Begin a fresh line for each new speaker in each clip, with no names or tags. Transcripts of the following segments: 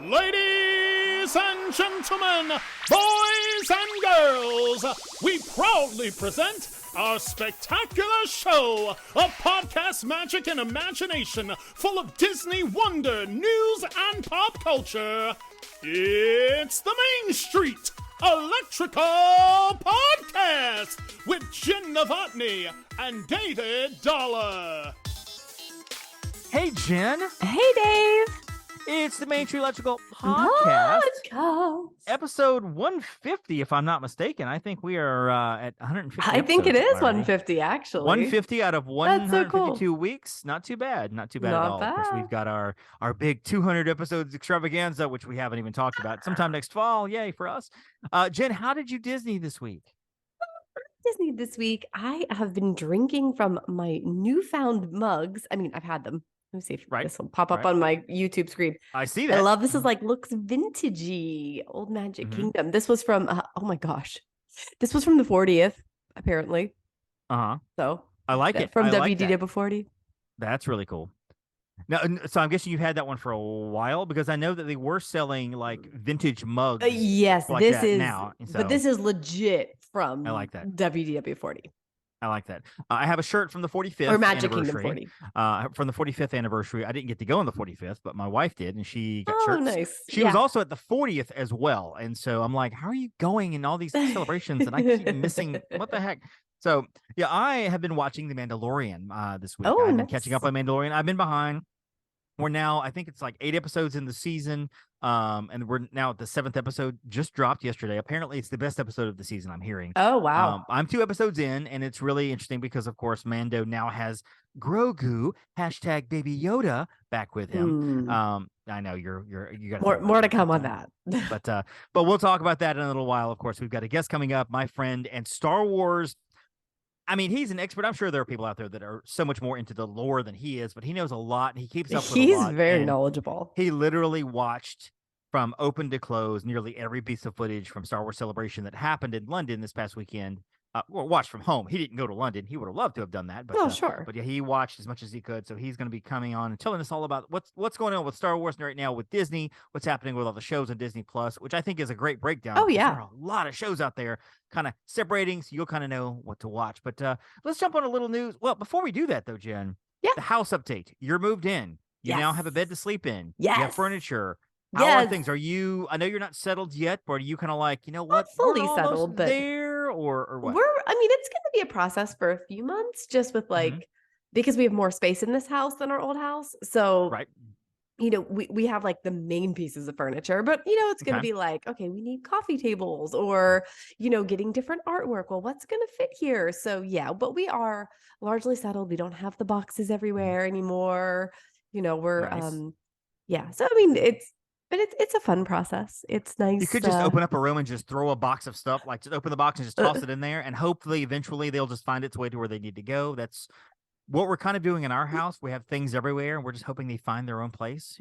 Ladies and gentlemen, boys and girls, we proudly present our spectacular show of podcast magic and imagination full of Disney wonder, news, and pop culture. It's the Main Street Electrical Podcast with Jenn Dave and David Dollar.
Hey, Jen.
Hey, Dave.
It's the Main Street Electrical Podcast.
Podcast.
Episode 150, if I'm not mistaken. I think we are at 150.
I think it is 150, actually.
150 out of 152
cool.
weeks. Not too bad. Not too bad
Not
at all.
bad.
Of course, we've got our big 200 episodes extravaganza, which we haven't even talked about. Sometime next fall. Yay for us. Jen, how did you Disney this week?
Disney this week. I have been drinking from my newfound mugs. I mean, I've had them. Let me see if this will pop up on my YouTube screen.
I see that.
I love this. Is like looks vintagey. Old Magic Kingdom. This was from oh my gosh, this was from the 40th apparently. So
I like it
from
I like
WDW40.
That's really cool. Now, so I'm guessing you've had that one for a while because I know that they were selling like vintage mugs.
Yes,
like
this is
now. So,
but this is legit from
I like that.
WDW40.
I like that. I have a shirt from the 45th
Or Magic Kingdom
anniversary.
40.
From the 45th anniversary. I didn't get to go on the 45th, but my wife did, and she got
Oh,
shirts.
nice.
She was also at the 40th as well, and so I'm like, how are you going in all these celebrations? And I keep missing. What the heck? So yeah, I have been watching The Mandalorian this week.
Oh,
I've been
nice.
catching up on Mandalorian. I've been behind. We're now, I think it's like 8 episodes in the season. And we're now at the 7th episode, just dropped yesterday. Apparently it's the best episode of the season, I'm hearing.
Oh, wow.
I'm 2 episodes in, and it's really interesting because, of course, Mando now has Grogu, hashtag Baby Yoda, back with him. I know you got
more to come on that.
but we'll talk about that in a little while. Of course, we've got a guest coming up, my friend and Star Wars. I mean, he's an expert. I'm sure there are people out there that are so much more into the lore than he is, but he knows a lot and he keeps up with a lot.
He's very knowledgeable.
He literally watched from open to close nearly every piece of footage from Star Wars Celebration that happened in London this past weekend. Watched from home. He didn't go to London. He would have loved to have done that. But,
sure.
But yeah, he watched as much as he could. So he's going to be coming on and telling us all about what's going on with Star Wars right now with Disney, what's happening with all the shows on Disney Plus, which I think is a great breakdown.
Oh, yeah.
There are a lot of shows out there kind of separating, so you'll kind of know what to watch. But let's jump on a little news. Well, before we do that, though, Jen, the house update. You're moved in. You now have a bed to sleep in.
Yes.
You have furniture. How are things? Are you? I know you're not settled yet, but are you kind of like, you know what?
Not fully settled, but
there or what?
I mean, it's going to be a process for a few months, just with because we have more space in this house than our old house. So, we have like the main pieces of furniture, but it's going to be like, okay, we need coffee tables or, getting different artwork. Well, what's going to fit here? So yeah, but we are largely settled. We don't have the boxes everywhere anymore. We're,
nice.
So, I mean, it's a fun process. It's nice.
You could just open up a room and just throw a box of stuff, like just open the box and just toss it in there. And hopefully, eventually, they'll just find its way to where they need to go. That's what we're kind of doing in our house. We have things everywhere, and we're just hoping they find their own place.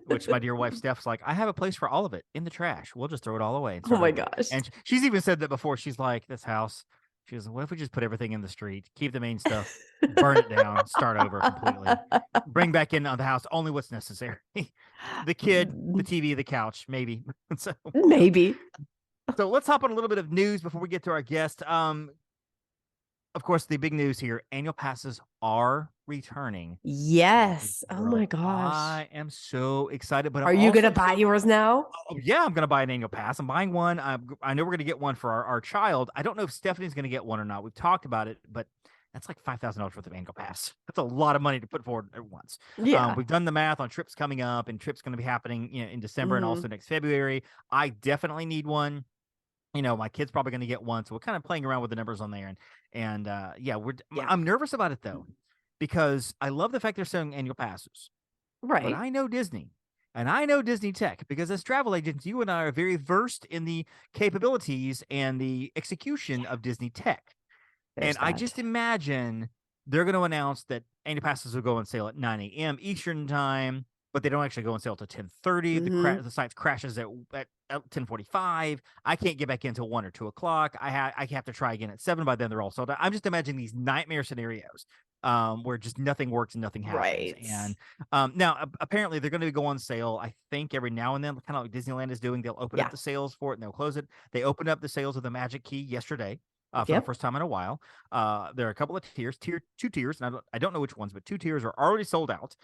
Which my dear wife Steph's like, I have a place for all of it in the trash. We'll just throw it all away.
Oh my gosh.
And she's even said that before. She's like, this house. She goes, what if we just put everything in the street, keep the main stuff, burn it down, start over completely, bring back in the house only what's necessary. The kid, the TV, the couch, maybe.
Maybe.
So let's hop on a little bit of news before we get to our guest. Of course, the big news here, annual passes are returning.
Yes. Oh my gosh.
I am so excited. But
are you going to buy yours now?
Oh, yeah, I'm going to buy an annual pass. I'm buying one. I know we're going to get one for our child. I don't know if Stephanie's going to get one or not. We've talked about it, but that's like $5,000 worth of annual pass. That's a lot of money to put forward at once.
Yeah.
We've done the math on trips coming up, and trips going to be happening in December and also next February. I definitely need one. My kid's probably going to get one, so we're kind of playing around with the numbers on there. And I'm nervous about it though, because I love the fact they're selling annual passes.
Right.
But I know Disney, and I know Disney Tech, because as travel agents, you and I are very versed in the capabilities and the execution of Disney Tech. I just imagine they're going to announce that annual passes will go on sale at 9 a.m. Eastern time, but they don't actually go on sale until 10:30. The site crashes at 10:45. I can't get back in until 1 or 2 o'clock. I have to try again at 7. By then they're all sold out. I'm just imagining these nightmare scenarios where just nothing works and nothing happens.
Right.
And now apparently they're going to go on sale, I think, every now and then, kind of like Disneyland is doing. They'll open up the sales for it and they'll close it. They opened up the sales of the Magic Key yesterday. For the first time in a while. There are a couple of tiers, two tiers, and I don't know which ones, but 2 tiers are already sold out.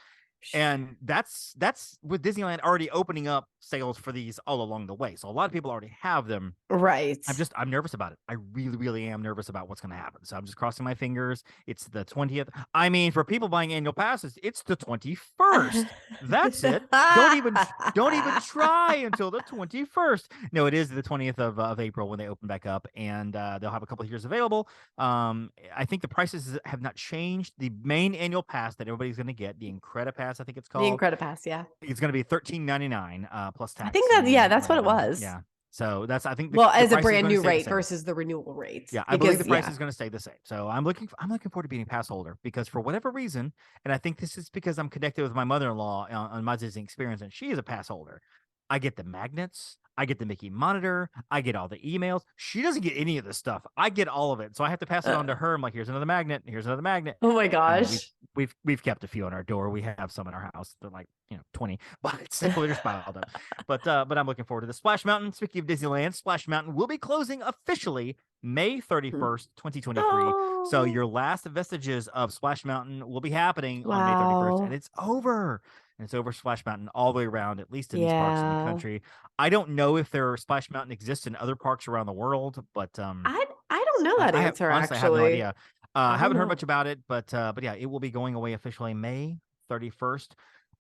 And that's with Disneyland already opening up sales for these all along the way. So a lot of people already have them.
Right.
I'm nervous about it. I really, really am nervous about what's going to happen. So I'm just crossing my fingers. It's the 20th. I mean, for people buying annual passes, it's the 21st. That's it. Don't even try until the 21st. No, it is the 20th of April when they open back up, and they'll have a couple of years available. I think the prices have not changed. The main annual pass that everybody's going to get, the Incredipass, I think it's called.
The Incredipass, yeah.
It's going to be $13.99 plus tax.
I think that's what it was.
Yeah. So that's, I think,
as a brand new rate versus the renewal rate.
Yeah, I believe the price is going to stay the same. So I'm looking forward to being a pass holder, because for whatever reason, and I think this is because I'm connected with my mother-in-law on my Disney experience, and she is a pass holder. I get the magnets, I get the Mickey monitor, I get all the emails. She doesn't get any of this stuff. I get all of it. So I have to pass it on to her. I'm like, here's another magnet, here's another magnet.
Oh my gosh.
We've kept a few on our door. We have some in our house. They're like, 20, but it's simply just piled up. But I'm looking forward to the Splash Mountain. Speaking of Disneyland, Splash Mountain will be closing officially May 31st, 2023.
Oh.
So your last vestiges of Splash Mountain will be happening on May 31st, and it's over. And it's over Splash Mountain all the way around, at least in these parks in the country. I don't know if Splash Mountain exists in other parks around the world, but
I don't know that answer.
Honestly,
actually,
I have no idea. I haven't heard much about it, but yeah, it will be going away officially May 31st.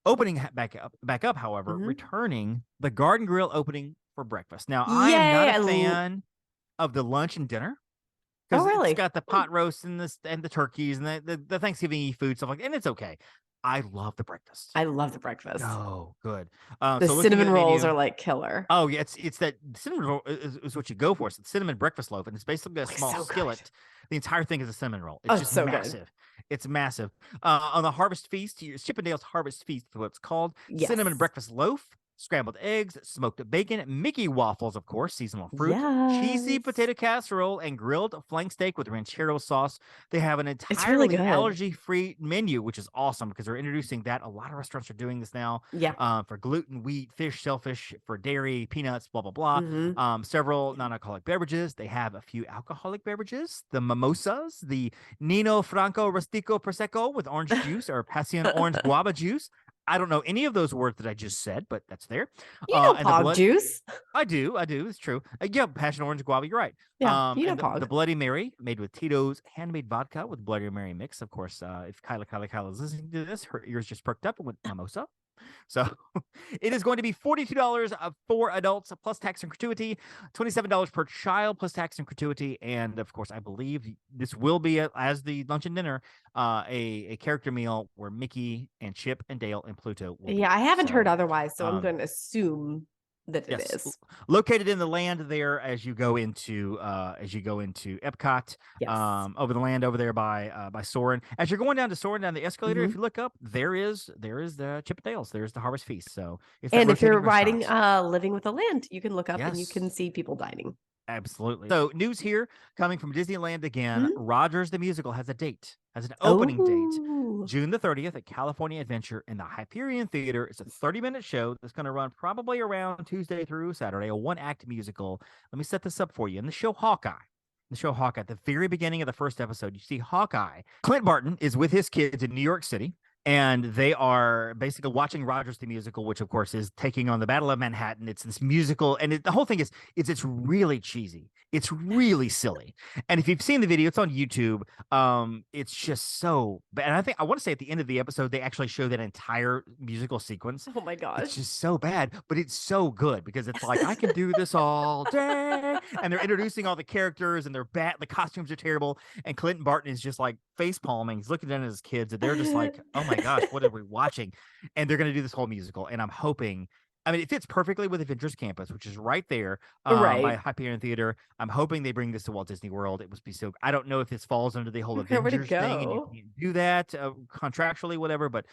Opening back up, however, returning the Garden Grill opening for breakfast. Now, I am not a fan of the lunch and dinner.
Oh, really?
It's got the pot roast and the turkeys and the Thanksgiving food stuff and it's okay. I love the breakfast.
I love the breakfast.
Oh, good.
The cinnamon rolls are like killer.
Oh, yeah. It's that cinnamon roll is what you go for. It's the cinnamon breakfast loaf, and it's basically a small skillet. Good. The entire thing is a cinnamon roll. It's just so massive. Good. It's massive. On the Harvest Feast, Chippendale's Harvest Feast is what it's called. Yes. Cinnamon breakfast loaf, scrambled eggs, smoked bacon, Mickey waffles, of course, seasonal fruit, cheesy potato casserole, and grilled flank steak with ranchero sauce. They have an entirely allergy-free menu, which is awesome because they're introducing that. A lot of restaurants are doing this now. Yeah. For gluten, wheat, fish, shellfish, for dairy, peanuts, blah, blah, blah. Several non-alcoholic beverages. They have a few alcoholic beverages, the mimosas, the Nino Franco Rustico Prosecco with orange juice or Passion orange guava juice. I don't know any of those words that I just said, but that's there.
You know Pog juice.
I do. It's true. Yeah, Passion Orange Guava. You're right.
Yeah, you know Pog.
The Bloody Mary, made with Tito's handmade vodka with Bloody Mary mix. Of course, if Kyla is listening to this, her ears just perked up and went mimosa. So it is going to be $42 for adults plus tax and gratuity, $27 per child plus tax and gratuity, and of course, I believe this will be as the lunch and dinner, a character meal where Mickey and Chip and Dale and Pluto will be.
I haven't heard otherwise, so I'm going to assume that it is
located in the land there as you go into Epcot.
Yes.
Over the land over there by Soarin'. As you're going down to Soarin', down the escalator, if you look up, there is the Chip and Dale's. There's the Harvest Feast. So
if you're riding Living with the Land, you can look up and you can see people dining.
Absolutely. So news here coming from Disneyland again. Rogers the Musical has an opening date, June the 30th at California Adventure in the Hyperion Theater. It's a 30-minute show that's going to run probably around Tuesday through Saturday, a one-act musical. Let me set this up for you. In the show Hawkeye, at the very beginning of the first episode, you see Hawkeye. Clint Barton is with his kids in New York City, and they are basically watching Rogers the Musical, which of course is taking on the Battle of Manhattan. It's this musical, and the whole thing is it's really cheesy. It's really silly. And if you've seen the video, it's on YouTube. It's just so bad. And I want to say at the end of the episode, they actually show that entire musical sequence.
Oh my gosh.
It's just so bad, but it's so good because it's like, I can do this all day. And they're introducing all the characters and the costumes are terrible. And Clinton Barton is just like face palming. He's looking down at his kids and they're just like, oh my gosh, what are we watching? And they're going to do this whole musical. And I'm hoping, it fits perfectly with Adventures Campus, which is right there by Hyperion Theater. I'm hoping they bring this to Walt Disney World. It must be so. I don't know if this falls under the whole Avengers thing, and you can't do that contractually, whatever. But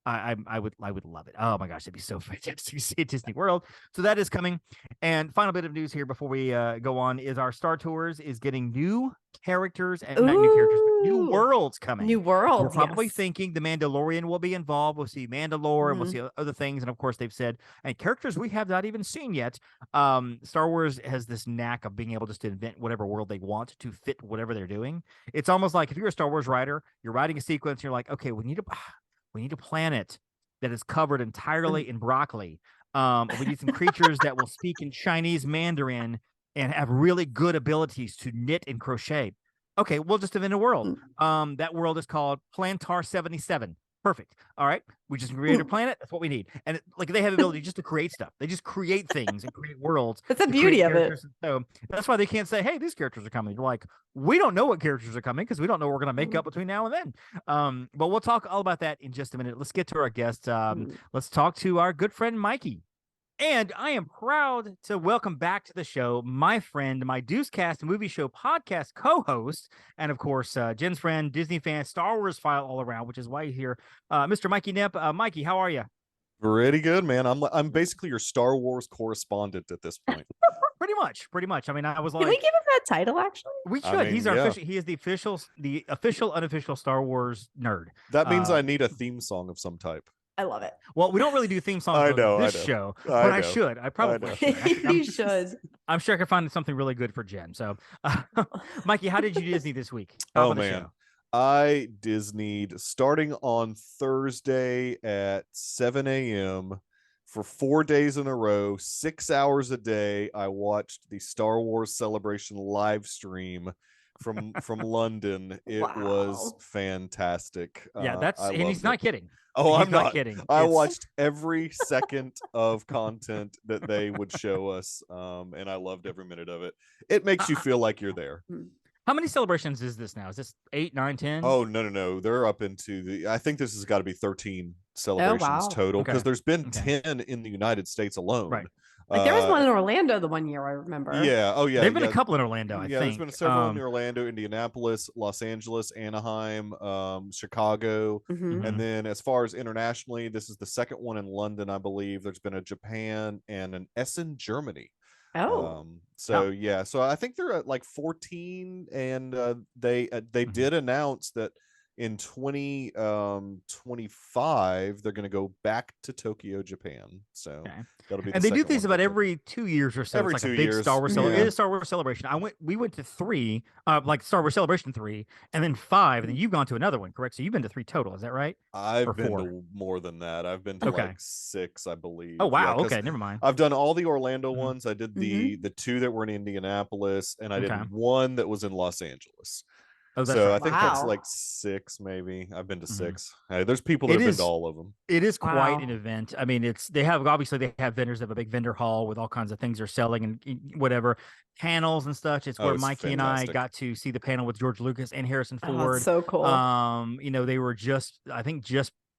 I would love it. Oh my gosh, it'd be so fantastic to see at Disney World. So that is coming. And final bit of news here before we go on is our Star Tours is getting new characters and not new characters, but new worlds coming.
New worlds.
We're probably thinking the Mandalorian will be involved. We'll see Mandalore, we'll see other things, and of course they've said and characters we have not even seen yet. Star Wars has this knack of being able just to invent whatever world they want to fit whatever they're doing. It's almost like if you're a Star Wars writer, you're writing a sequence, you're like, okay, we need a planet that is covered entirely in broccoli. We need some creatures that will speak in Chinese Mandarin and have really good abilities to knit and crochet. Okay, we'll just invent a world. That world is called Plantar 77. Perfect. All right. We just created a planet. That's what we need. And they have the ability just to create stuff. They just create things and create worlds.
That's the beauty of it.
So that's why they can't say, hey, these characters are coming. They're like, we don't know what characters are coming because we don't know what we're going to make up between now and then. But we'll talk all about that in just a minute. Let's get to our guest. Let's talk to our good friend, Mikey. And I am proud to welcome back to the show my friend, my Deucecast Movie Show podcast co-host, and of course, Jen's friend, Disney fan, Star Wars file all around, which is why you're here, Mr. Mikey Nipp. Mikey, how are you?
Pretty good, man. I'm basically your Star Wars correspondent at this point.
Pretty much. I mean, I was like,
can we give him that title? Actually,
we should. He's our official. He is the official, unofficial Star Wars nerd.
That means I need a theme song of some type.
I love it.
Well, we don't really do theme songs on this show, but I should. I probably should.
You should.
I'm sure I could find something really good for Jen. So, Mikey, how did you Disney this week?
Oh, man. I Disneyed starting on Thursday at 7 a.m. for 4 days in a row, 6 hours a day. I watched the Star Wars Celebration live stream from London. It was fantastic.
Yeah, and he's not kidding.
Oh, I'm not kidding. I watched every second of content that they would show us, and I loved every minute of it. It makes you feel like you're there.
How many celebrations is this now? Is this 8, 9, 10?
Oh, no. They're up into I think this has got to be 13 celebrations total, because there's been 10 in the United States alone.
Right.
There was one in Orlando the one year, I remember.
Yeah. Oh, yeah.
There've been a couple in Orlando, I think.
There's been several in Orlando, Indianapolis, Los Angeles, Anaheim, Chicago. And then as far as internationally, this is the second one in London, I believe. There's been a Japan and an Essen, Germany. So I think they're at like 14, and they did announce that in 2025 they're going to go back to Tokyo, Japan. So that'll be
and they do these about every 2 years or so.
Every
it's like
2
a big
years.
Star Wars celebration. It is Star Wars Celebration. We went to 3, like Star Wars Celebration 3, and then 5, and then you've gone to another one, correct? So you've been to 3 total, is that right?
I've been to more than that. I've been to like 6, I believe.
Oh wow, okay, never mind.
I've done all the Orlando ones. I did the 2 that were in Indianapolis, and I did 1 that was in Los Angeles.
Oh,
so
right.
I think that's like 6, maybe. I've been to 6. There's people that have been to all of them.
It is quite an event. I mean, they have vendors that have a big vendor hall with all kinds of things they're selling and whatever, panels and stuff. It's where Mikey and I got to see the panel with George Lucas and Harrison Ford.
So cool.
They were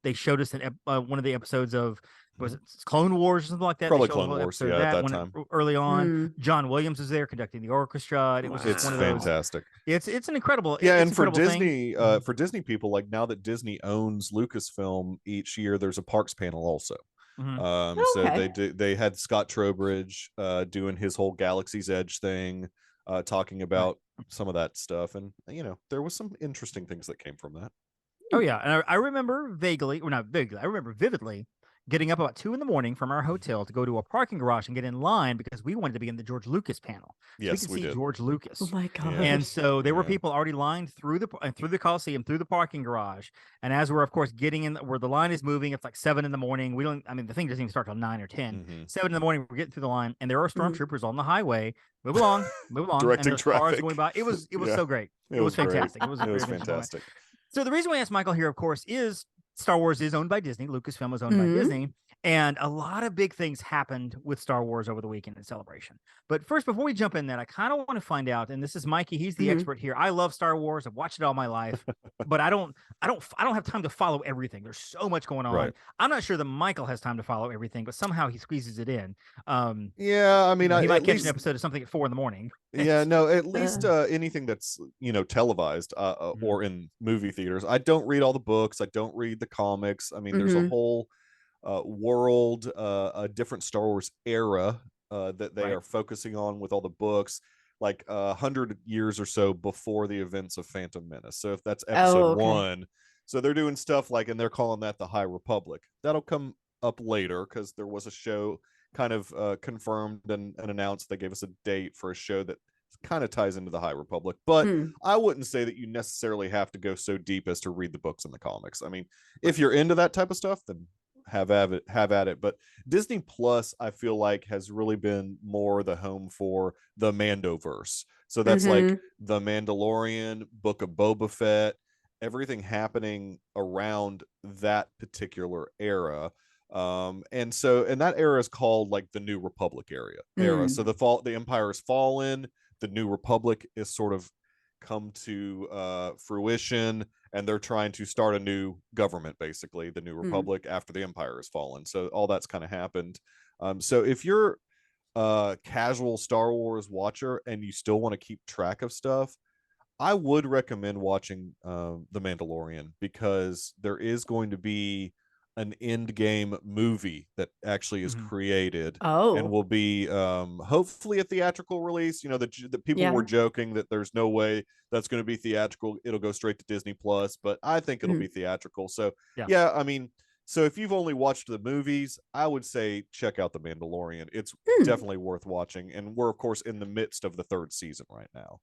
they showed us one of the episodes of, was it Clone Wars or something like that?
Probably Clone Wars, at that time.
Early on, John Williams was there conducting the orchestra. And it was just one of those.
Fantastic.
It's an incredible.
And for Disney, for Disney people, like now that Disney owns Lucasfilm, each year there's a parks panel also. So they had Scott Trowbridge doing his whole Galaxy's Edge thing, talking about some of that stuff, and there was some interesting things that came from that.
Oh yeah, and I remember vividly getting up about 2 a.m. from our hotel to go to a parking garage and get in line because we wanted to be in the George Lucas panel.
Yes,
we could see George Lucas.
Oh my god!
And so there were people already lined through the Coliseum, through the parking garage. And as we're of course getting in, where the line is moving, it's like 7 a.m. The thing doesn't even start till 9 or 10. 7 a.m. we're getting through the line, and there are stormtroopers on the highway. Move along,
directing traffic.
Cars going by. It was so great. It was fantastic. It was
fantastic.
So the reason we asked Michael here, of course, is Star Wars is owned by Disney. Lucasfilm is owned by Disney. And a lot of big things happened with Star Wars over the weekend in Celebration. But first, before we jump in that, I kind of want to find out, and this is Mikey, he's the expert here. I love Star Wars. I've watched it all my life, but I don't have time to follow everything. There's so much going on. Right. I'm not sure that Michael has time to follow everything, but somehow he squeezes it in. He might catch an episode of something at 4 a.m.
Yeah, no, at least anything that's televised or in movie theaters. I don't read all the books. I don't read the comics. I mean, there's a whole world, a different Star Wars era that they are focusing on with all the books. like 100 years or so before the events of Phantom Menace. So if that's episode 1, so they're doing stuff like, and they're calling that the High Republic. That'll come up later because there was a show kind of confirmed and announced. They gave us a date for a show that kind of ties into the High Republic, but I wouldn't say that you necessarily have to go so deep as to read the books and the comics. I mean, if you're into that type of stuff, then have at it. But Disney Plus, I feel like, has really been more the home for the Mandoverse. So that's like the Mandalorian, Book of Boba Fett, everything happening around that particular era. And that era is called like the New Republic era. So the Empire has fallen, the New Republic is sort of come to fruition, and they're trying to start a new government, basically the New Republic, after the Empire has fallen. So all that's kind of happened. So if you're a casual Star Wars watcher and you still want to keep track of stuff, I would recommend watching The Mandalorian, because there is going to be an end game movie that actually is created and will be hopefully a theatrical release. You know, the people were joking that there's no way that's going to be theatrical, it'll go straight to Disney Plus, but I think it'll be theatrical. So yeah, I mean, so if you've only watched the movies, I would say check out The Mandalorian. It's definitely worth watching, and we're of course in the midst of the 3rd season right now.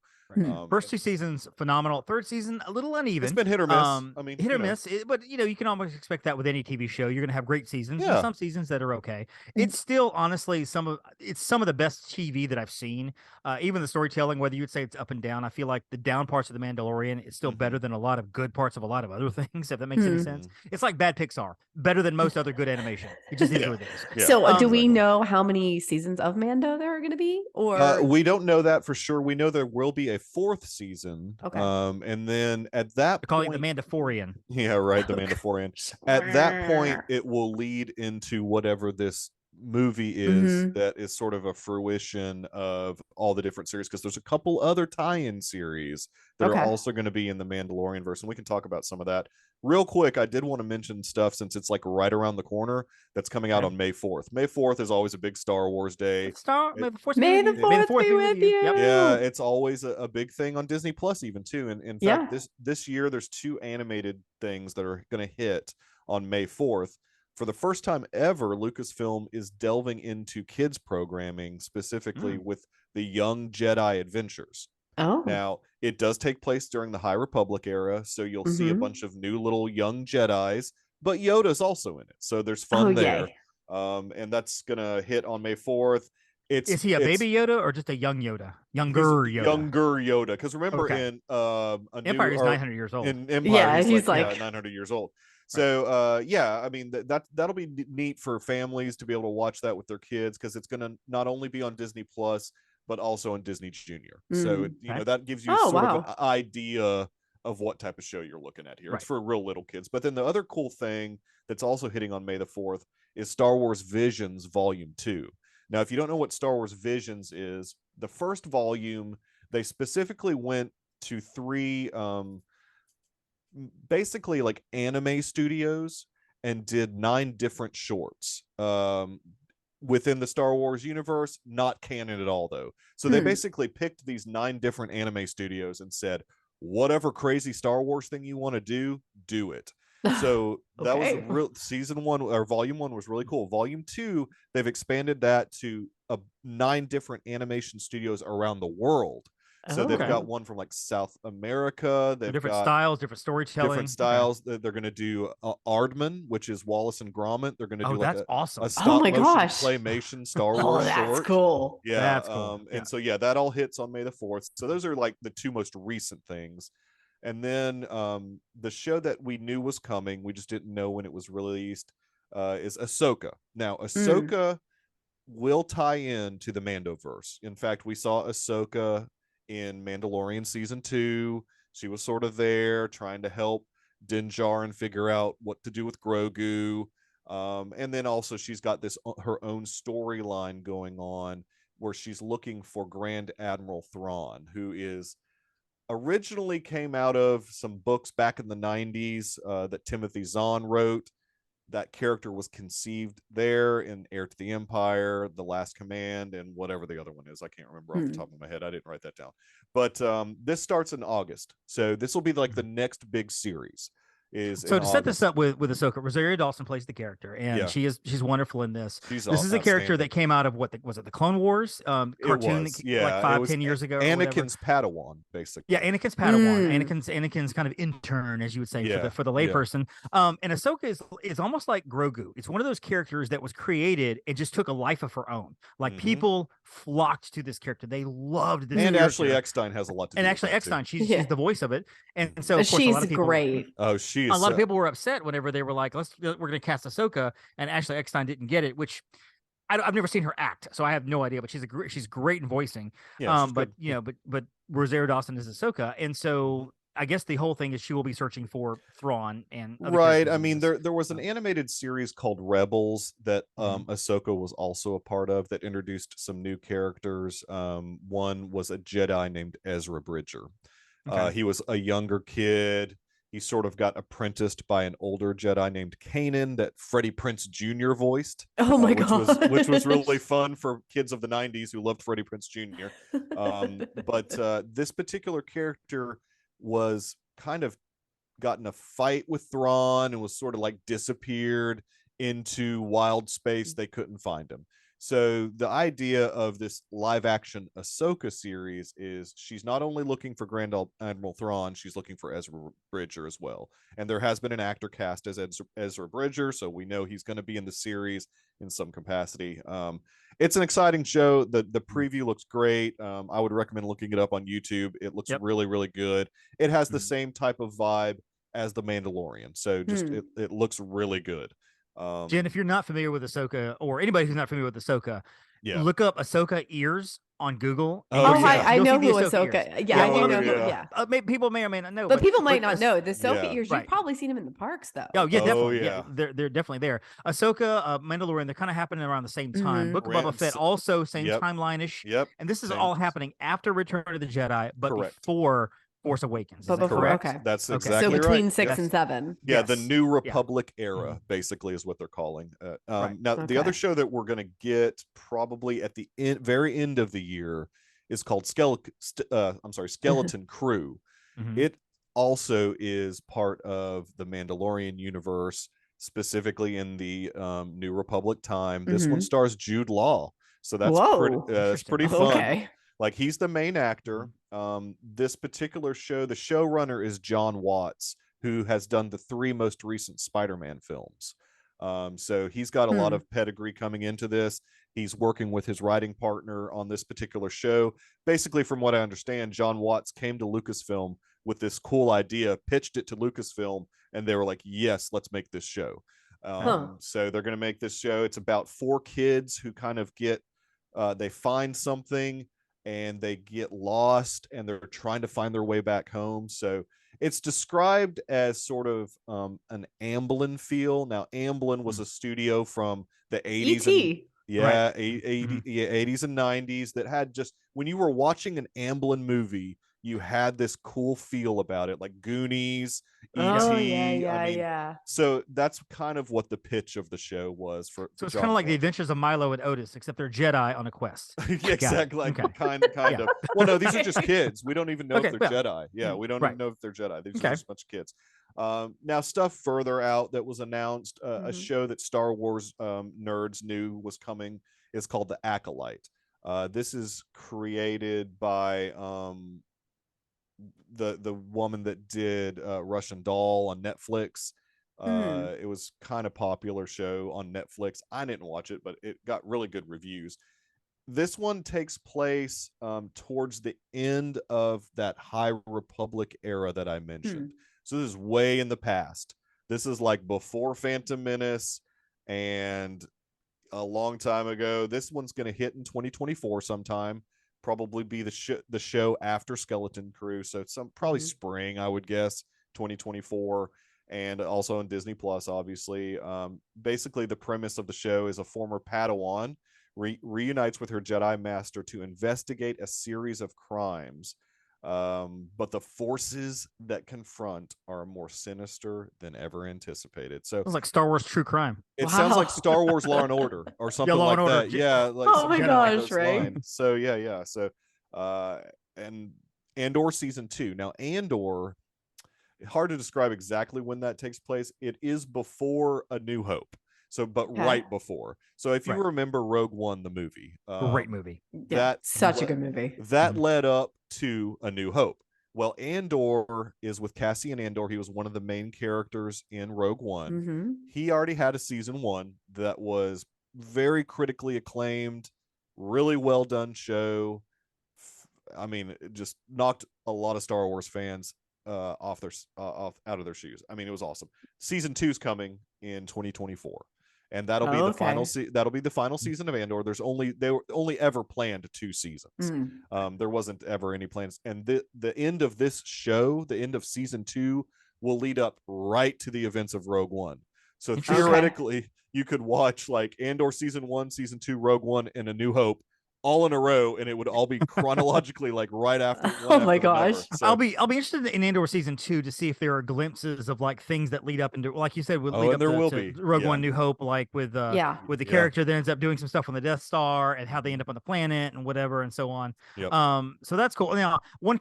First 2 seasons phenomenal. 3rd season a little uneven.
It's been hit or miss. I mean,
hit or miss, but you can almost expect that with any TV show. You're gonna have great seasons and some seasons that are okay. It's still honestly some of the best TV that I've seen. Even the storytelling, whether you would say it's up and down, I feel like the down parts of The Mandalorian is still better than a lot of good parts of a lot of other things, if that makes any sense. It's like bad Pixar, better than most other good animation. It just is what it is.
Yeah. So do we know how many seasons of Mando there are going to be? Or
we don't know that for sure. We know there will be a 4th season.
Okay.
And then at that
point, the Mandaforian.
Yeah, right. The Mandaforian. At that point, it will lead into whatever this movie is that is sort of a fruition of all the different series, because there's a couple other tie-in series that are also going to be in the Mandalorian verse, and we can talk about some of that real quick. I did want to mention stuff, since it's like right around the corner, that's coming out on May 4th. May 4th is always a big Star Wars day.
May the 4th be with you.
Yeah, it's always a big thing on Disney Plus even too. And in fact, this year there's 2 animated things that are going to hit on May 4th. For the first time ever, Lucasfilm is delving into kids programming, specifically with the Young Jedi Adventures. Now, it does take place during the High Republic era, so you'll see a bunch of new little young Jedis, but Yoda's also in it, so there's fun there. And that's gonna hit on May 4th.
Is he a baby Yoda or just a young Yoda? Younger
Yoda. Because remember, in
Empire is 900 years old.
In Empire,
he's like
900 years old. So I mean, that'll be neat for families to be able to watch that with their kids, because it's going to not only be on Disney Plus but also on Disney Junior. So that gives you sort of an idea of what type of show you're looking at here. It's for real little kids. But then the other cool thing that's also hitting on May the 4th is Star Wars Visions Volume 2. Now, if you don't know what Star Wars Visions is, the first volume, they specifically went to 3 basically like anime studios and did 9 different shorts within the Star Wars universe, not canon at all though. So they basically picked these 9 different anime studios and said, whatever crazy Star Wars thing you want to do it. So that was a real season 1, or volume 1 was really cool. Volume 2, they've expanded that to 9 different animation studios around the world. So they've got one from like South America. They've
different
got
styles, different storytelling.
Different styles. They're going to do Aardman, which is Wallace and Gromit. They're going to do like
that's awesome.
a stop motion claymation Star Wars
that's
short.
Cool.
Yeah,
that's cool.
And so that all hits on May the 4th. So those are like the 2 most recent things. And then the show that we knew was coming, we just didn't know when it was released, is Asohka. Now, Asohka will tie in to the Mandoverse. In fact, we saw Asohka in Mandalorian season 2. She was sort of there trying to help Din Djarin figure out what to do with Grogu. And then also she's got her own storyline going on where she's looking for Grand Admiral Thrawn, who is originally came out of some books back in the 90s that Timothy Zahn wrote. that character was conceived there in Heir to the Empire, The Last Command, and whatever the other one is. I can't remember off the top of my head. I didn't write that down. But this starts in August. So this will be like the next big series.
So to set this up with Asohka, Rosario Dawson plays the character, and she's wonderful in this. This is a character that came out of was it the Clone Wars cartoon like 5-10 years ago?
Anakin's Padawan, basically.
Yeah, Anakin's Padawan. Anakin's kind of intern, as you would say, for the layperson. And Asohka is almost like Grogu. It's one of those characters that was created and just took a life of her own. Like people flocked to this character. They loved this.
And
character.
Ashley Eckstein has a lot to do.
And Ashley Eckstein, she's the voice of it. And so of course,
she's
a lot of people,
great.
Oh, she is.
A lot of people were upset whenever they were like, we're going to cast Asohka, and Ashley Eckstein didn't get it, which I've never seen her act, so I have no idea. But she's great in voicing.
Yeah,
but Rosario Dawson is Asohka, and so I guess the whole thing is she will be searching for Thrawn and
right. I mean, there was an animated series called Rebels that Asohka was also a part of that introduced some new characters. One was a Jedi named Ezra Bridger. He was a younger kid. He sort of got apprenticed by an older Jedi named Kanan that Freddie Prinze Jr. voiced.
Oh my God.
Which was really fun for kids of the 90s who loved Freddie Prinze Jr. But this particular character was kind of got in a fight with Thrawn and was sort of like disappeared into wild space. They couldn't find him. So the idea of this live action Asohka series is she's not only looking for Grand Admiral Thrawn, she's looking for Ezra Bridger as well. And there has been an actor cast as Ezra Bridger, so we know he's going to be in the series in some capacity. It's an exciting show. The preview looks great. I would recommend looking it up on YouTube. It looks really, really good. It has the same type of vibe as The Mandalorian. So just it looks really good.
Jen, if you're not familiar with Asohka, or anybody who's not familiar with Asohka, look up Ahsoka ears on Google.
I know who Asohka. Yeah, I do know. Yeah,
people may or may not know,
but people might not know the Asohka ears. You've probably seen them in the parks, though.
Oh yeah, definitely. Yeah, they're definitely there. Ahsoka, Mandalorian, they're kind of happening around the same time. Book of Boba Fett also same timeline-ish.
Yep.
And this is all happening after Return of the Jedi, but before Force Awakens.
But before,
correct?
Okay.
That's exactly
right. So between
right.
6 and 7.
Yeah, the New Republic era, basically, is what they're calling. Now, the other show that we're going to get probably at the very end of the year is called Skeleton Crew. It also is part of the Mandalorian universe, specifically in the New Republic time. This one stars Jude Law, so that's pretty fun.
Okay.
Like, he's the main actor. This particular show, the showrunner is John Watts, who has done the 3 most recent Spider-Man films. So he's got a lot of pedigree coming into this. He's working with his writing partner on this particular show. Basically, from what I understand, John Watts came to Lucasfilm with this cool idea, pitched it to Lucasfilm, and they were like, yes, let's make this show. So they're going to make this show. It's about 4 kids who kind of they find something, and they get lost, and they're trying to find their way back home. So it's described as sort of an Amblin feel. Now, Amblin was a studio from the 80s.
E.T.
80s and 90s that had just, when you were watching an Amblin movie, you had this cool feel about it, like Goonies, E.T. So that's kind of what the pitch of the show was for.
So it's kind of like the Adventures of Milo and Otis, except they're Jedi on a quest.
Exactly, kind of. Well, no, these are just kids. We don't even know if they're Jedi. Yeah, we don't even know if they're Jedi. These are just a bunch of kids. Now, stuff further out that was announced, a show that Star Wars nerds knew was coming is called The Acolyte. This is created by the woman that did Russian Doll on Netflix. It was kind of popular show on Netflix. I didn't watch it, but it got really good reviews. This one takes place towards the end of that High Republic era that I mentioned. So this is way in the past. This is like before Phantom Menace and a long time ago. This one's going to hit in 2024 sometime. Probably be the show after Skeleton Crew. So it's probably spring, I would guess, 2024. And also on Disney Plus, obviously. Basically, the premise of the show is a former Padawan reunites with her Jedi Master to investigate a series of crimes But the forces that confront are more sinister than ever anticipated. So
it's like Star Wars True Crime.
It sounds like Star Wars Law and Order or something
Law
like
and Order.
that. Yeah, like
oh my gosh, right?
lines. So yeah. So and Andor season 2. Now Andor, hard to describe exactly when that takes place. It is before A New Hope. So, but right before. So, if you remember Rogue One, the movie,
great movie.
Such a good movie.
That led up to A New Hope. Well, Andor is with Cassian Andor. He was one of the main characters in Rogue One. He already had a season 1 that was very critically acclaimed, really well done show. I mean, it just knocked a lot of Star Wars fans out of their shoes. I mean, it was awesome. Season 2 is coming in 2024. And that'll be the final that'll be the final season of Andor. They were only ever planned 2 seasons. There wasn't ever any plans. And the end of this show, the end of season 2, will lead up right to the events of Rogue One. So theoretically, you could watch like Andor season 1, season 2, Rogue One, and A New Hope all in a row, and it would all be chronologically like right after.
Oh my gosh!
So,
I'll be interested in Andor season 2 to see if there are glimpses of like things that lead up into, like you said, would lead up to Rogue One, New Hope, like with the character that ends up doing some stuff on the Death Star and how they end up on the planet and whatever and so on. So that's cool. Now, one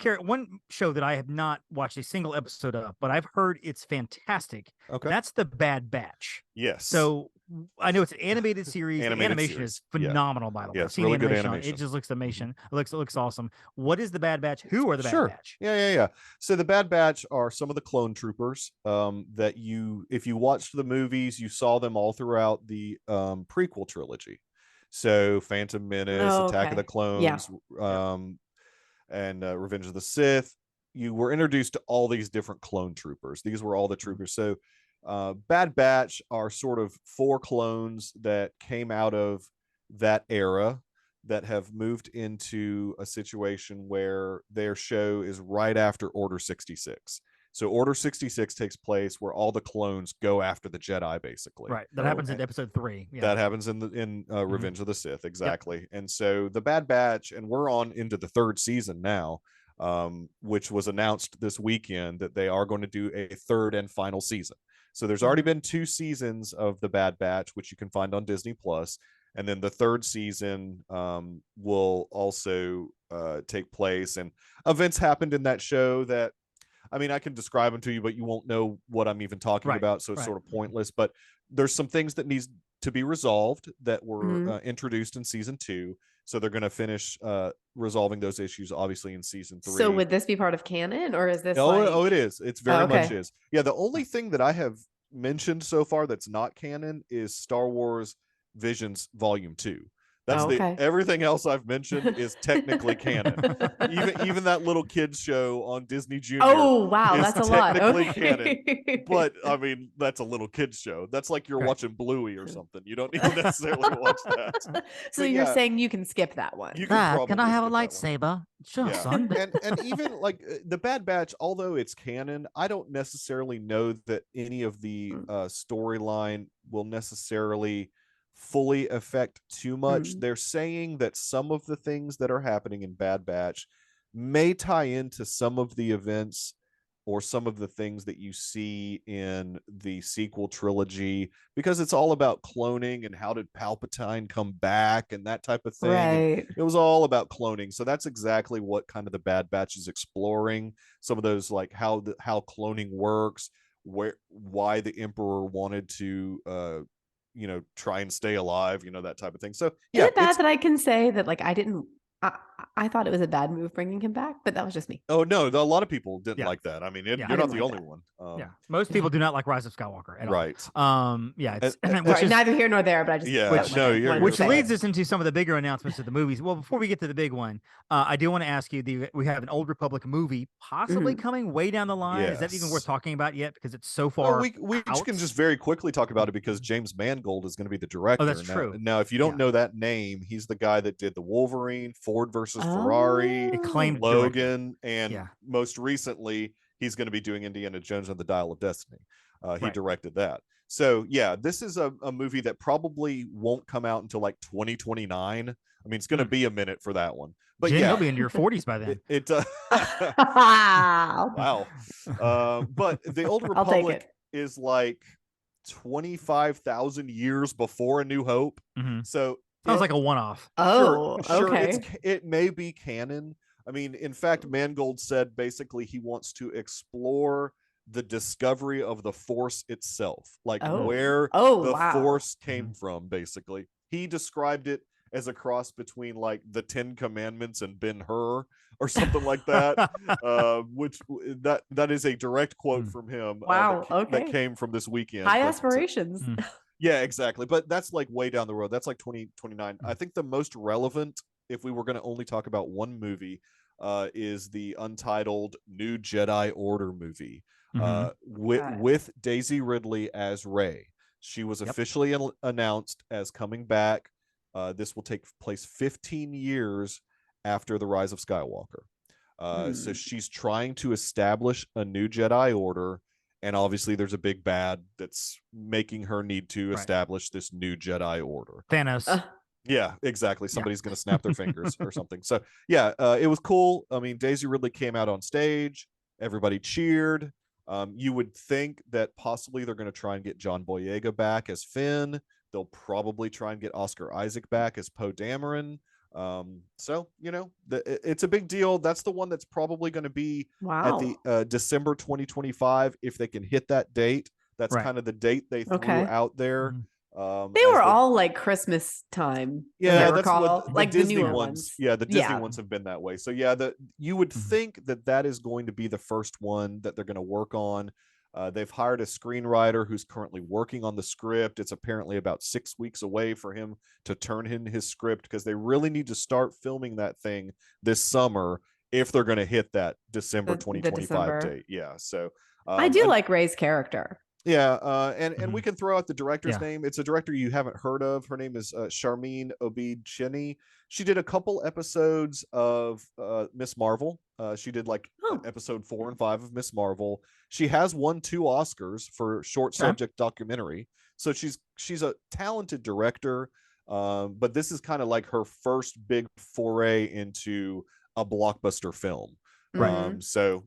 show that I have not watched a single episode of, but I've heard it's fantastic. That's The Bad Batch.
Yes.
So I know it's an animated series. The animation is phenomenal, by the way.
Yes, really good animation.
It just looks amazing. It looks awesome. What is the Bad Batch? Who are the Bad Batch?
Yeah. So the Bad Batch are some of the clone troopers that if you watched the movies, you saw them all throughout the prequel trilogy. So Phantom Menace, Attack of the Clones, and Revenge of the Sith. You were introduced to all these different clone troopers. These were all the troopers. So Bad Batch are sort of 4 clones that came out of that era that have moved into a situation where their show is right after Order 66. So Order 66 takes place where all the clones go after the Jedi, basically.
Right. That happens in episode 3. Yeah.
That happens in Revenge of the Sith. Exactly. Yep. And so the Bad Batch, and we're on into the 3rd season now, which was announced this weekend that they are going to do a 3rd and final season. So there's already been 2 seasons of the Bad Batch, which you can find on Disney Plus. And then the 3rd season will also take place. And events happened in that show that, I mean, I can describe them to you, but you won't know what I'm even talking about. So it's sort of pointless. But there's some things that needs to be resolved that were introduced in season 2. So they're going to finish resolving those issues, obviously, in season 3.
So would this be part of canon, or is this?
Oh, it is. It's very much is. Yeah, the only thing that I have mentioned so far that's not canon is Star Wars Visions Volume 2. That's everything else I've mentioned is technically canon. Even that little kids show on Disney Junior.
Oh wow, that's a lot.
Technically canon, but I mean that's a little kids show. That's like you're watching Bluey or something. You don't need to necessarily watch that.
So you're saying you can skip that one?
Can I have a lightsaber? Sure, son.
And even like the Bad Batch, although it's canon, I don't necessarily know that any of the storyline will necessarily fully affect too much. They're saying that some of the things that are happening in Bad Batch may tie into some of the events or some of the things that you see in the sequel trilogy, because it's all about cloning and how did Palpatine come back and that type of thing.
Right.
It was all about cloning. So that's exactly what kind of the Bad Batch is exploring. Some of those, like how cloning works, why the Emperor wanted to try and stay alive, that type of thing. So
is it bad that I can say that like I thought it was a bad move bringing him back, but that was just me.
Oh no, a lot of people didn't like that. I mean, you're not the only one.
Most people do not like Rise of Skywalker at all.
Right.
It's
which is neither here nor there, but I just
which leads us into some of the bigger announcements of the movies. Well, before we get to the big one, I do want to ask you: we have an Old Republic movie possibly coming way down the line. Yes. Is that even worth talking about yet? Because it's so far.
We can just very quickly talk about it because James Mangold is going to be the director.
Oh, that's true.
Now, if you don't know that name, he's the guy that did the Wolverine, Ford versus Ferrari,
acclaimed
Logan, and most recently he's going to be doing Indiana Jones and the Dial of Destiny. He directed that. So yeah, this is a movie that probably won't come out until like 2029. I mean, it's going to be a minute for that one. But
Jen,
yeah,
you'll be in your 40s by then.
Wow. But the Old Republic is like 25,000 years before A New Hope. So
sounds like a one-off.
Oh,
sure,
okay.
It may be canon. I mean, in fact, Mangold said basically he wants to explore the discovery of the Force itself, like where the Force came from. Basically, he described it as a cross between like the 10 Commandments and Ben-Hur or something like that. Which that is a direct quote from him.
Wow.
That came from this weekend.
High aspirations.
Yeah, exactly. But that's like way down the road. That's like 2029. I think the most relevant, if we were going to only talk about one movie, is the untitled New Jedi Order movie with Daisy Ridley as Rey. She was officially announced as coming back. This will take place 15 years after the Rise of Skywalker. So she's trying to establish a new Jedi Order, and obviously there's a big bad that's making her need to establish this new Jedi Order.
Thanos.
Yeah, exactly. Somebody's going to snap their fingers or something. So yeah, it was cool. I mean, Daisy Ridley came out on stage. Everybody cheered. You would think that possibly they're going to try and get John Boyega back as Finn. They'll probably try and get Oscar Isaac back as Poe Dameron. So, you know, it's a big deal. That's the one that's probably going to be at the December 2025 if they can hit that date. That's kind of the date they threw out there.
They were all like Christmas time.
Yeah, that's what
the like
Disney
the newer
ones. Yeah, the Disney ones have been that way. So yeah, you would think that is going to be the first one that they're going to work on. They've hired a screenwriter who's currently working on the script. It's apparently about 6 weeks away for him to turn in his script because they really need to start filming that thing this summer if they're going to hit that December 2025 date. Yeah, so
I do like Rey's character.
Yeah, and we can throw out the director's name. It's a director you haven't heard of. Her name is Sharmeen Obaid-Chinoy. She did a couple episodes of Miss Marvel. She did like episode 4 and 5 of Miss Marvel. She has won 2 Oscars for short subject documentary. So she's a talented director. But this is kind of like her first big foray into a blockbuster film. So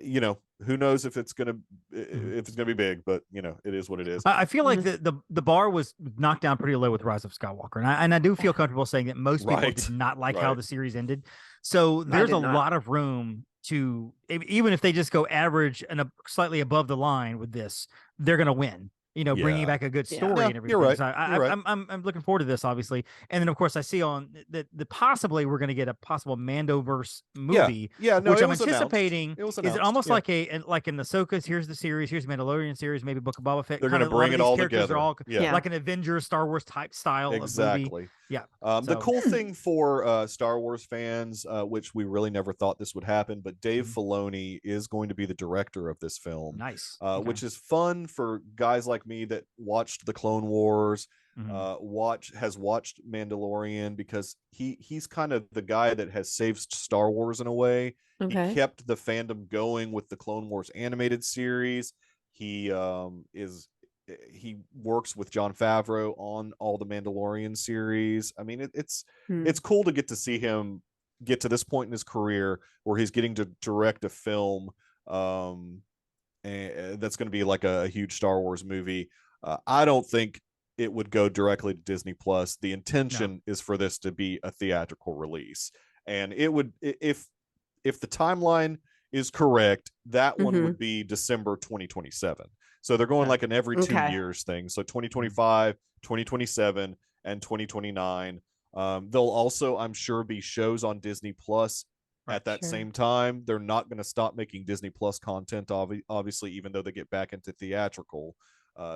you know, who knows if it's gonna be big, but you know, it is what it is.
I feel like the bar was knocked down pretty low with Rise of Skywalker, and I do feel comfortable saying that most people did not like how the series ended. So there's a lot of room to, even if they just go average and slightly above the line with this, they're gonna win. You know, bringing back a good story and everything.
You're right.
So I'm looking forward to this, obviously. And then, of course, I see on that possibly we're going to get a possible Mandoverse movie.
Yeah, no,
which
it
I'm
was
anticipating.
It was
is it almost like like in the Ahsoka's? Here's the series. Here's the Mandalorian series. Maybe Book of Boba Fett.
They're going to bring it all together.
Like an Avengers, Star Wars type style of movie. Yeah.
The cool thing for Star Wars fans, which we really never thought this would happen, but Dave Filoni is going to be the director of this film.
Nice.
Which is fun for guys like me that watched the Clone Wars, has watched Mandalorian, because he's kind of the guy that has saved Star Wars in a way. He kept the fandom going with the Clone Wars animated series. He works with Jon Favreau on all the Mandalorian series. I mean, it's cool to get to see him get to this point in his career where he's getting to direct a film and that's going to be like a huge Star Wars movie. I don't think it would go directly to Disney Plus. The intention is for this to be a theatrical release, and it would, if the timeline is correct, that one would be December 2027. So they're going like an every 2 years thing. So 2025, 2027, and 2029. There'll also, I'm sure, be shows on Disney Plus at that same time. They're not going to stop making Disney Plus content, obviously, even though they get back into theatrical.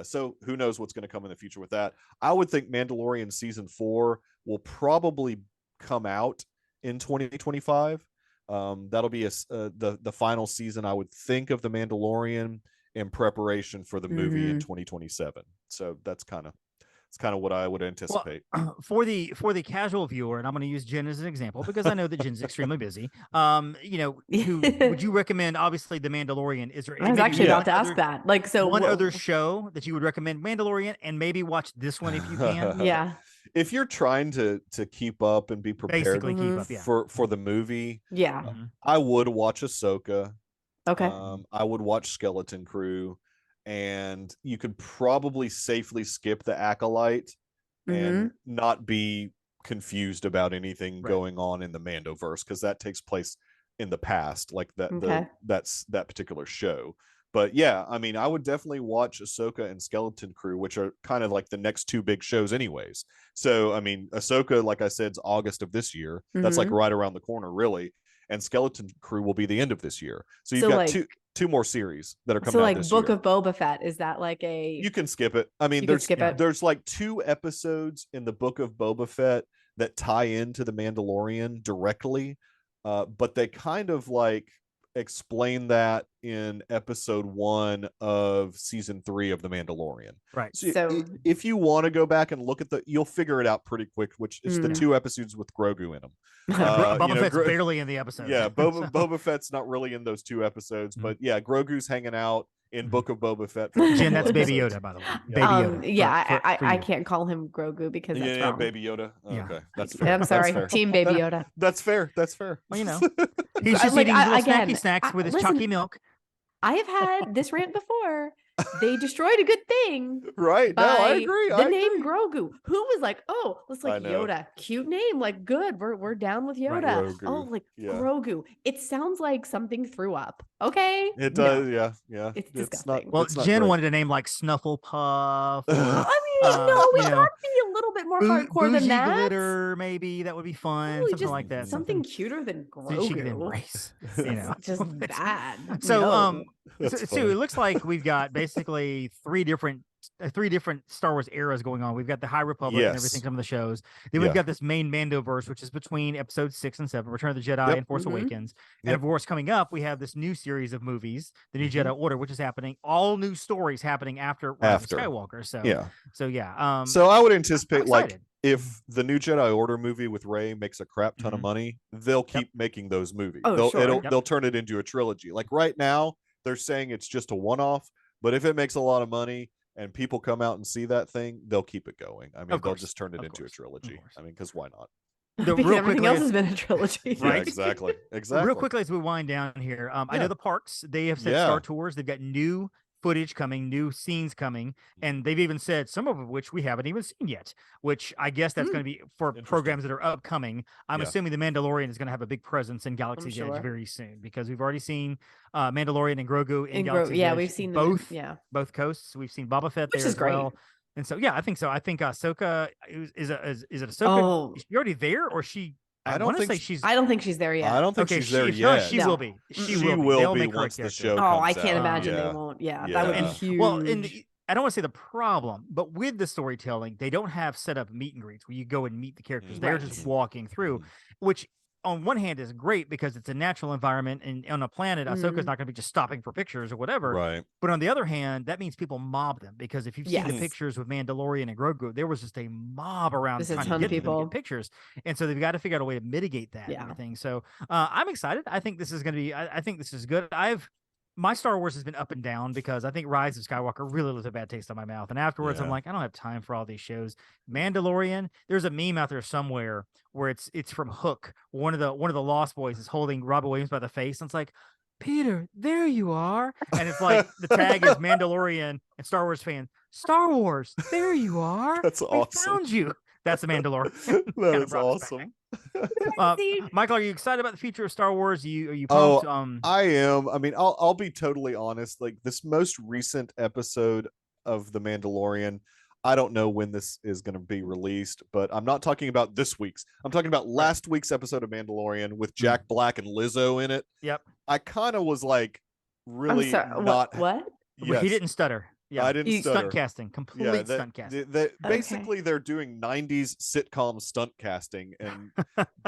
So who knows what's going to come in the future with that. I would think Mandalorian season 4 will probably come out in 2025. That'll be the final season, I would think, of The Mandalorian in preparation for the movie in 2027. So that's kind of It's kind of what I would anticipate.
Well, for the casual viewer, and I'm going to use Jen as an example because I know that Jen's extremely busy. Who would you recommend? Obviously, The Mandalorian. Is there?
I was actually about to ask that. Like, so
one other show that you would recommend? Mandalorian, and maybe watch this one if you can.
Yeah.
If you're trying to keep up and be prepared
Basically keep up, yeah.
for the movie,
yeah,
I would watch Ahsoka.
Okay.
I would watch Skeleton Crew, and you could probably safely skip the Acolyte and not be confused about anything going on in the Mandoverse, because that takes place in the past, like that's that particular show. But yeah, I mean, I would definitely watch Ahsoka and Skeleton Crew, which are kind of like the next two big shows anyways. So, I mean, Ahsoka, like I said, is August of this year. That's like right around the corner, really. And Skeleton Crew will be the end of this year. So you've got like, two more series that are coming out this year.
So like Book of Boba Fett, is that like a...
You can skip it. I mean, there's like 2 episodes in the Book of Boba Fett that tie into the Mandalorian directly. But they kind of like explain that in episode 1 of season 3 of The Mandalorian.
Right.
So if you want to go back and look at you'll figure it out pretty quick, which is the 2 episodes with Grogu in them.
Boba Fett's barely in the episode.
Yeah, Boba Fett's not really in those 2 episodes, but yeah, Grogu's hanging out in Book of Boba Fett.
Jen, that's Baby Yoda, by the way. Baby Yoda.
I can't call him Grogu because that's wrong.
Baby Yoda.
Yeah.
Okay, that's fair.
I'm sorry, Team Baby Yoda.
That's fair. That's fair.
Well, he's just eating little snacky snacks with his chalky milk.
I have had this rant before. They destroyed a good thing.
Right. No, I agree.
The name Grogu. Who was like, oh, let's like Yoda. Cute name. Like, good. We're down with Yoda. Right. Oh, like Grogu. It sounds like something threw up. Okay.
It does. Yeah. Yeah.
It's disgusting.
Jen wanted a name like Snufflepuff.
I mean, no, we gotta be a little bit more hardcore than that.
Glitter, maybe that would be fun. Something like that.
Something cuter than Grogu.
So she could embrace.
Just bad.
So, so it looks like we've got basically three different Star Wars eras going on. We've got the High Republic and everything, some of the shows. Then we've got this main Mandoverse, which is between episodes 6 and 7, Return of the Jedi and Force Awakens. And of course, coming up, we have this new series of movies, The New Jedi Order, which is happening. All new stories happening after Rise of Skywalker. So
I would anticipate like if the New Jedi Order movie with Rey makes a crap ton of money, they'll keep making those movies. They'll turn it into a trilogy. Like right now, they're saying it's just a one-off, but if it makes a lot of money and people come out and see that thing, they'll keep it going. I mean, they'll just turn it into a trilogy. I mean, because why not?
Because everything else has been a trilogy.
Right? Exactly.
Real quickly as we wind down here, I know the parks, they have said Star Tours. They've got new footage coming, new scenes coming, and they've even said some of which we haven't even seen yet, which I guess that's going to be for programs that are upcoming. I'm assuming the Mandalorian is going to have a big presence in Galaxy's Edge very soon, because we've already seen Mandalorian and Grogu in Galaxy's Edge.
We've seen
both coasts. We've seen Boba Fett there as well. And so I think so. I think Ahsoka is it Ahsoka? Is she already there, or she? I don't think she's
there yet.
I don't think she's there yet.
She will be. She
will be once the show comes
I can't imagine they won't. Yeah, that would be huge.
Well, I don't want to say the problem, but with the storytelling, they don't have set up meet and greets where you go and meet the characters. They're just walking through, which on one hand is great because it's a natural environment, and on a planet, Ahsoka's not going to be just stopping for pictures or whatever.
Right.
But on the other hand, that means people mob them, because if you've seen the pictures with Mandalorian and Grogu, there was just a mob around trying to get pictures, and so they've got to figure out a way to mitigate that and everything. So I'm excited. I think this is going to be. I think this is good. My Star Wars has been up and down, because I think Rise of Skywalker really left a bad taste on my mouth. And afterwards, I'm like, I don't have time for all these shows. Mandalorian, there's a meme out there somewhere where it's from Hook. One of the Lost Boys is holding Robin Williams by the face, and it's like, Peter, there you are. And it's like the tag is Mandalorian and Star Wars fan. Star Wars, there you are.
That's awesome.
We found you. That's the Mandalorian.
That is awesome.
Michael, are you excited about the future of Star Wars? Are you pumped?
I am. I mean, I'll be totally honest. Like, this most recent episode of The Mandalorian, I don't know when this is going to be released, but I'm not talking about this week's. I'm talking about last week's episode of Mandalorian with Jack Black and Lizzo in it.
Yep.
I kind of was like, really not.
What?
Yes. He didn't stutter. Yeah,
I didn't stutter.
Stunt casting, complete stunt casting.
Basically, they're doing 90s sitcom stunt casting, and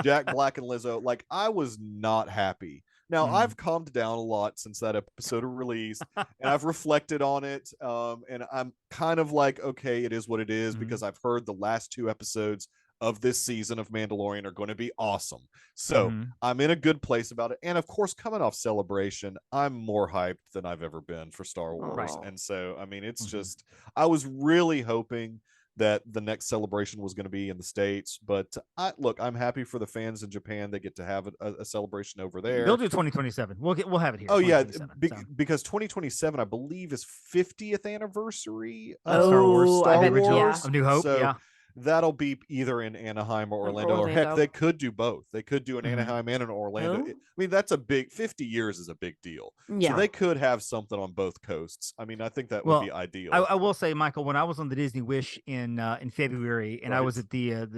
Jack Black and Lizzo. Like, I was not happy Now, I've calmed down a lot since that episode released, and I've reflected on it, and I'm kind of like, okay, it is what it is, because I've heard the last 2 episodes of this season of Mandalorian are going to be awesome. So I'm in a good place about it. And of course, coming off Celebration, I'm more hyped than I've ever been for Star Wars. And so, I mean, it's just, I was really hoping that the next Celebration was going to be in the States, but look, I'm happy for the fans in Japan. They get to have a celebration over there.
They'll do 2027. We'll have it here.
Oh yeah, because 2027, I believe, is 50th anniversary of
Star Wars,
of
New Hope.
So that'll be either in Anaheim or Orlando, or heck, they could do both. They could do an Anaheim and an Orlando. I mean, that's a big 50 years is a big deal. So they could have something on both coasts. I mean, I think that would be ideal.
I will say, Michael, when I was on the Disney Wish in February, and I was at the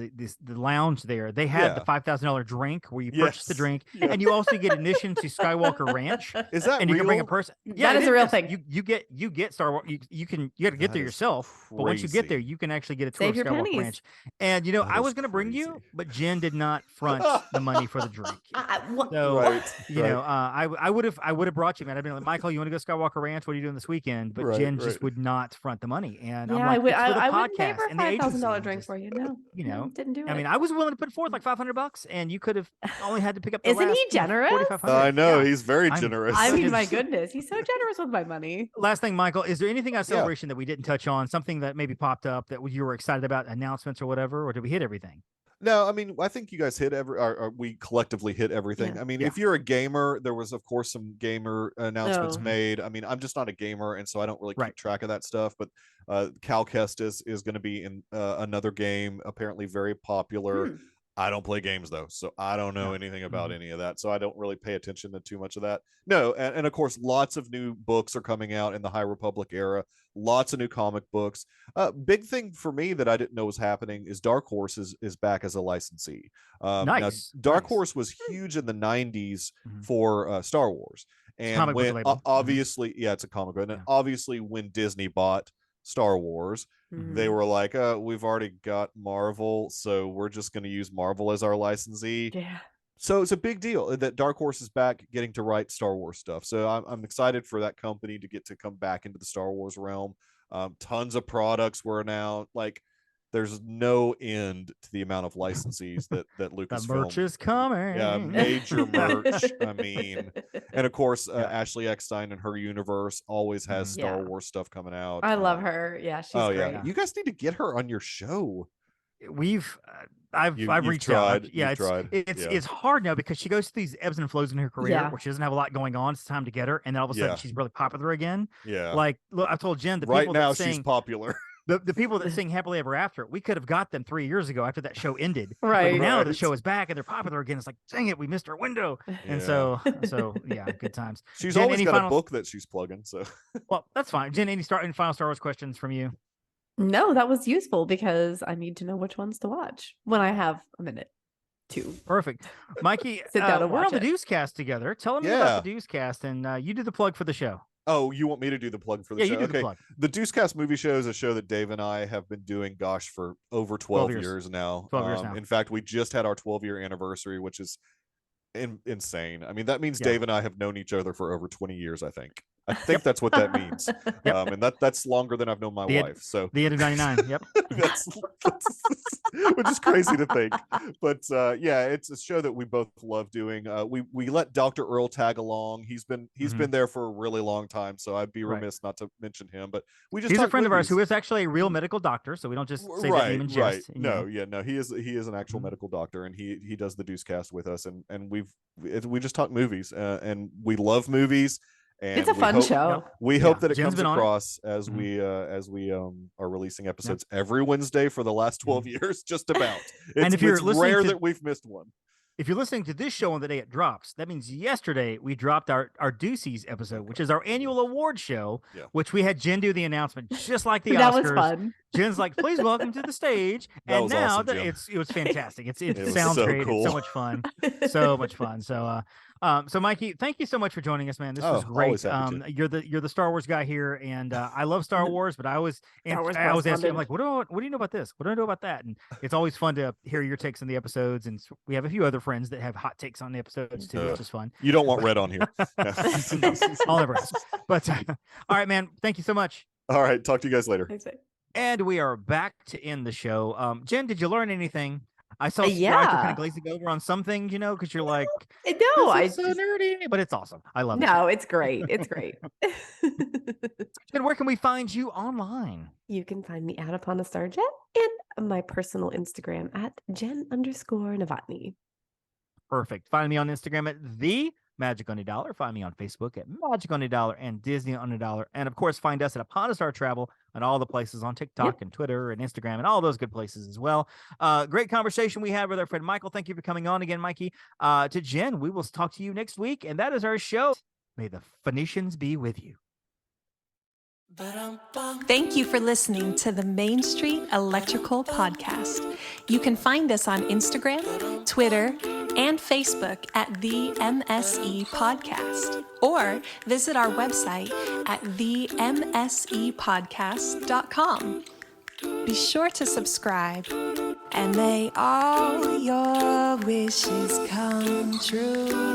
lounge there, they had the $5,000 drink where you purchase the drink, and you also get admission to Skywalker Ranch.
Is that
and
real?
You can bring a person. Yeah,
that is a real thing.
You get Star Wars. You got to get there yourself, but once you get there, you can actuyou get a tour of Skywalker Ranch. And I was going to bring you, but Jen did not front the money for the drink. So I would have brought you, man. I'd been like, Michael, you want to go Skywalker Ranch? What are you doing this weekend? But Jen just would not front the money. And I'm like,
I wouldn't pay for a $5,000 drink for you. No, didn't do it.
I mean, I was willing to put forth like $500, and you could have only had to pick up. The
Isn't he generous?
I know he's very generous.
I mean, my goodness, he's so generous with my money.
Last thing, Michael, is there anything on Celebration that we didn't touch on? Something that maybe popped up that you were excited about, announcements or whatever, or did we hit everything?
No, I mean, I think you guys hit we collectively hit everything. I mean, if you're a gamer, there was, of course, some gamer announcements made. I mean, I'm just not a gamer, and so I don't really keep track of that stuff. But Cal Kestis is going to be in another game, apparently very popular. I don't play games, though, so I don't know anything about any of that. So I don't really pay attention to too much of that. No, and of course, lots of new books are coming out in the High Republic era. Lots of new comic books. Big thing for me that I didn't know was happening is Dark Horse is back as a licensee. Now, Dark Horse was huge in the 90s for Star Wars. And when, obviously, it's a comic book. And obviously, when Disney bought Star Wars, they were like, we've already got Marvel, so we're just going to use Marvel as our licensee. So it's a big deal that Dark Horse is back getting to write Star Wars stuff. So I'm excited for that company to get to come back into the Star Wars realm. Tons of products were now like, there's no end to the amount of licensees that Lucasfilm.
The merch is coming.
Yeah, major merch. I mean, and of course, Ashley Eckstein and her universe always has Star Wars stuff coming out.
I love her. Yeah, she's great.
Yeah. You guys need to get her on your show.
I've reached
tried.
out. Yeah, it's hard now because she goes through these ebbs and flows in her career where she doesn't have a lot going on. It's time to get her, and then all of a sudden she's really popular again.
Yeah,
like look, I told Jen
right now she's popular.
The people that sing Happily Ever After, we could have got them 3 years ago after that show ended.
Right.
But now the show is back and they're popular again. It's like, dang it, we missed our window. And so good times.
She's Jen, always got a book that she's plugging. So
well, that's fine. Jen, any final Star Wars questions from you?
No, that was useful because I need to know which ones to watch when I have a minute.
Perfect. Mikey,
sit down and
we're on the Deucecast together. Tell them about the Deucecast, and you do the plug for the show.
Oh, you want me to do the plug for the show?
You do the plug.
The Deucecast Movie Show is a show that Dave and I have been doing, for over 12 years now.
12 years now.
In fact, we just had our 12-year anniversary, which is insane. I mean, that means Dave and I have known each other for over 20 years, I think. That's what that means. And that's longer than I've known my wife. So
the end of 99. Yep.
that's which is crazy to think. But it's a show that we both love doing. We let Dr. Earl tag along. He's been there for a really long time, so I'd be remiss not to mention him. But he's
a friend of ours who is actually a real medical doctor, so we don't just say that name in jest.
No, he is an actual medical doctor, and he does the Deucecast with us, and we just talk movies, and we love movies. And
it's a fun show.
We hope that it comes across as we are releasing episodes every Wednesday for the last 12 years, just about.
And if
it's rare that we've missed one.
If you're listening to this show on the day it drops, that means yesterday we dropped our Deuces episode, which is our annual award show, which we had Jen do the announcement, just like the Oscars.
That was fun.
Jen's like, please welcome to the stage. And now awesome, it was fantastic. It sounds great. Cool. It's so much fun. So much fun. So So Mikey, thank you so much for joining us, man. This was
always
great.
happy to.
You're the Star Wars guy here, and I love Star Wars, but I always ask you, I'm like, what do you know about this? What do I know about that? And it's always fun to hear your takes on the episodes. And we have a few other friends that have hot takes on the episodes too, which is fun.
You don't want red on here.
I'll never ask. But all right, man. Thank you so much.
All right, talk to you guys later.
And we are back to end the show. Jen, did you learn anything? I saw Striker kind of glazing over on some things, because you're like,
no,
I so nerdy, but it's awesome. I love it.
No, it's great. It's great.
And where can we find you online?
You can find me at Upon a Starjet and my personal Instagram at Jen_Novotny.
Perfect. Find me on Instagram at the Magic on a Dollar. Find me on Facebook at Magic on a Dollar and Disney on a Dollar. And of course, find us at Upon a Star Travel and all the places on TikTok and Twitter and Instagram and all those good places as well. Great conversation we had with our friend Michael. Thank you for coming on again, Mikey. To Jen, we will talk to you next week. And that is our show. May the Phoenicians be with you.
Thank you for listening to the Main Street Electrical Podcast. You can find us on Instagram, Twitter, and Facebook at the MSE Podcast, or visit our website at themsepodcast.com. Be sure to subscribe, and may all your wishes come true.